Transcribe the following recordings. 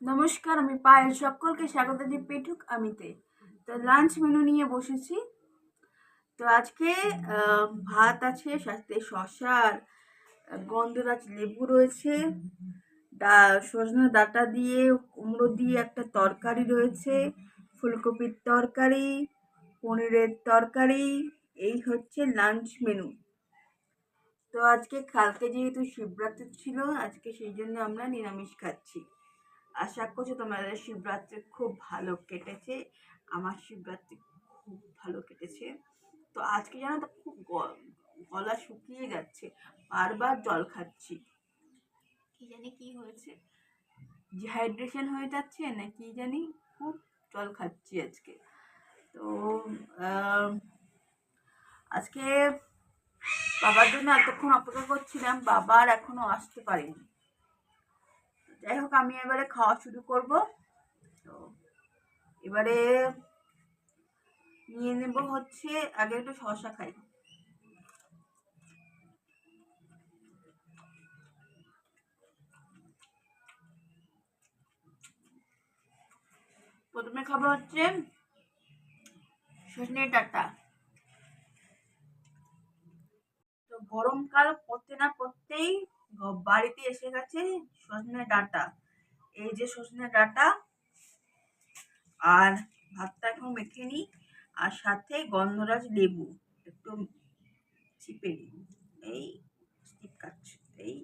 নমস্কার, আমি পায়েল। সকলকে স্বাগত জানাই পেটুক আমিতে। তো লাঞ্চ মেনু নিয়ে বসেছি। তো আজকে ভাত আছে, সাথে শসা আর গন্ধরাজ লেবু রয়েছে, সজনে ডাঁটা দিয়ে কুমড়ো দিয়ে একটা তরকারি রয়েছে, ফুলকপির তরকারি, পনিরের তরকারি। এই হচ্ছে লাঞ্চ মেনু। তো আজকে কালকে যেহেতু শিবরাত্রি ছিল, আজকে সেই জন্য আমরা নিরামিষ খাচ্ছি। আশা করছি তোমাদের শিবরাত্রি খুব ভালো কেটেছে। আমার শিবরাত্রি খুব ভালো কেটেছে। তো আজকে জানো তো খুব গলা শুকিয়ে যাচ্ছে, বারবার জল খাচ্ছি। কি জানি কি হয়েছে, ডিহাইড্রেশন হয়ে যাচ্ছে না কি জানি, খুব জল খাচ্ছি আজকে। তো আজকে বাবার জন্য এতক্ষণ অপেক্ষা করছিলাম, বাবার এখনো আসতে পারেনি। যাই হোক, আমি এবারে খাওয়া শুরু করব। তো এবারে নিয়ে নেব হচ্ছে, আগে একটু শসা খাই। প্রথমে খাবো হচ্ছে সজনে ডাঁটা। তো গরমকাল পড়তে না পড়তেই বাড়িতে এসে গেছে সজনে ডাঁটা। এই যে সজনে ডাঁটা, আর ভাতটা এখন মেখে নিই, আর সাথে গন্ধরাজ লেবু একটু চিপে নিই। এই স্টিপ কাটছে, এই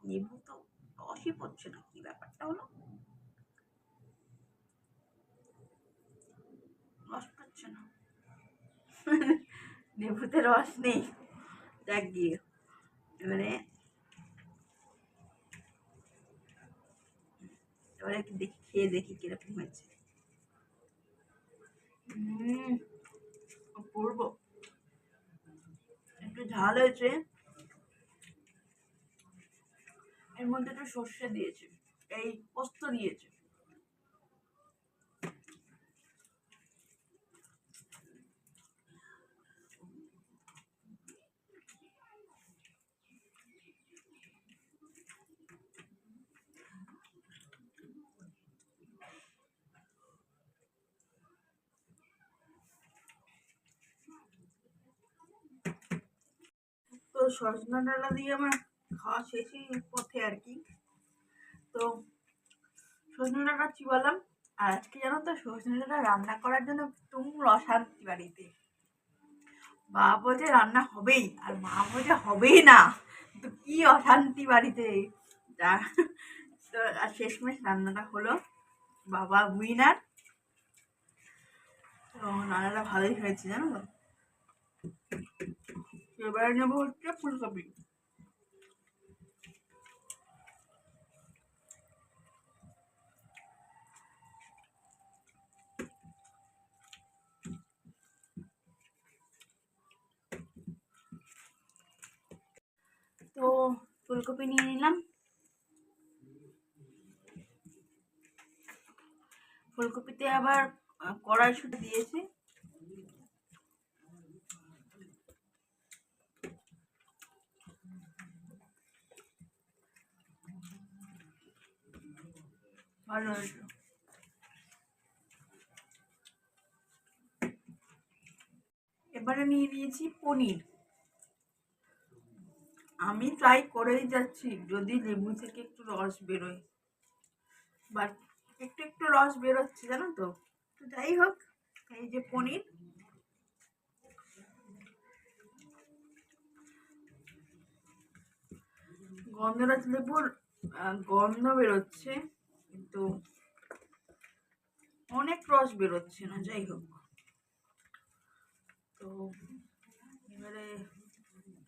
লেবু তো রসই পড়ছে না, কি ব্যাপারটা হলো, রস পড়ছে না। লেবুতে রস নেই, দেখ গিয়ে। এবারে এবারে একটু দেখি, খেয়ে দেখি কিরকম হয়েছে। অপূর্ব, একটু ঝাল হয়েছে, এর মধ্যে একটু সর্ষে দিয়েছে, এই পোস্ত দিয়েছে। তো সজনা ডাঁটা দিয়ে আমার খাওয়া শেষই পথে আর কি। তো সজনে ডাঁটা চিবালাম। আর আজকে জানো তো, সজনে ডাঁটা রান্না করার জন্য তুমুল অশান্তি বাড়িতে। বাবা বলছে রান্না হবেই, আর মা বলছে হবেই না। তো কি অশান্তি বাড়িতে। তো আর শেষমেশ রান্নাটা হলো, বাবা উইনার। তো রান্নাটা ভালোই হয়েছে জানো তো। এবারে নেবো হচ্ছে ফুলকপি। তো ফুলকপি নিয়ে নিলাম। ফুলকপিতে আবার কড়াইশুঁটি দিয়েছি। ভালো হয়েছে। এবারে নিয়ে নিয়েছি পনির। আমি ট্রাই করেই যাচ্ছি যদি লেবু থেকে একটু রস বেরোয়, বাট একটু একটু রস বেরোচ্ছে জানো তো। তো যাই হোক, এই যে পনির, গন্ধরাজ লেবুর গন্ধ বেরোচ্ছে, কিন্তু অনেক রস বেরোচ্ছে না। যাই হোক, তো এবারে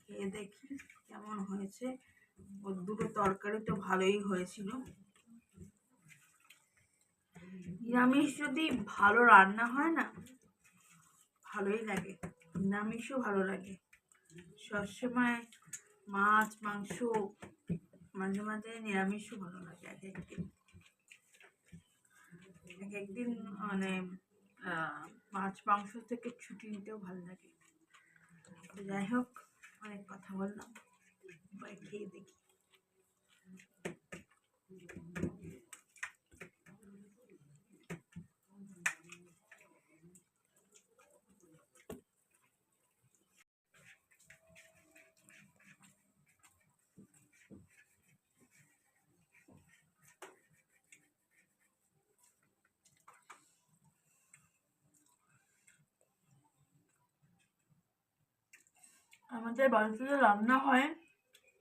খেয়ে দেখি কেমন হয়েছে। ওর দুটো তরকারি তো ভালোই হয়েছিল। নিরামিষ যদি ভালো রান্না হয় না, ভালোই লাগে। নিরামিষও ভালো লাগে সবসময়। মাছ মাংস, মাঝে মাঝে নিরামিষও ভালো লাগে। এক একদিন এক একদিন মানে মাছ মাংস থেকে ছুটি নিতেও ভালো লাগে। যাই হোক, অনেক কথা বললাম, এবার খেয়ে দেখি। আমাদের বাড়িতে যে রান্না হয়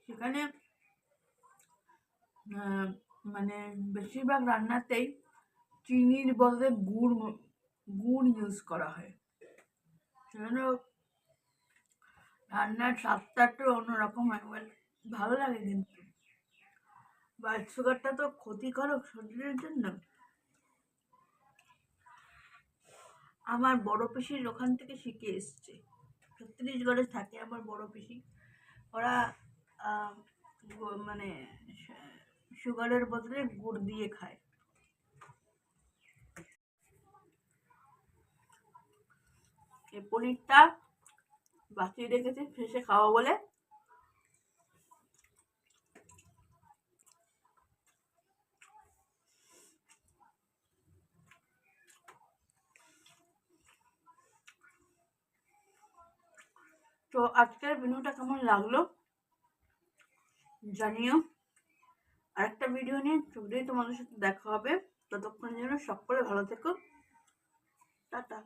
সেখানে মানে বেশিরভাগ রান্নাতেই চিনির বদলে গুড় ইউজ করা হয়। সেজন্য রান্নার স্বাদটা একটু অন্যরকম হয়, ভালো লাগে। কিন্তু হোয়াইট সুগারটা তো ক্ষতিকারক শরীরের জন্য। আমার বড় পিসির ওখান থেকে শিখে এসছে, ছত্তিশগড়ে থাকে আমার বড় পিসি। ওরা মানে সুগারের বদলে গুড় দিয়ে খায়। এই পনিরটা বাঁচিয়ে রেখেছে ফ্রেশে খাওয়া বলে। তো আজকের ভিডিওটা কেমন লাগলো জানিও। আরেকটা ভিডিও নিয়ে শীঘ্রই তোমাদের সাথে দেখা হবে। ততক্ষণ যেন সকলে ভালো থেকো। টাটা।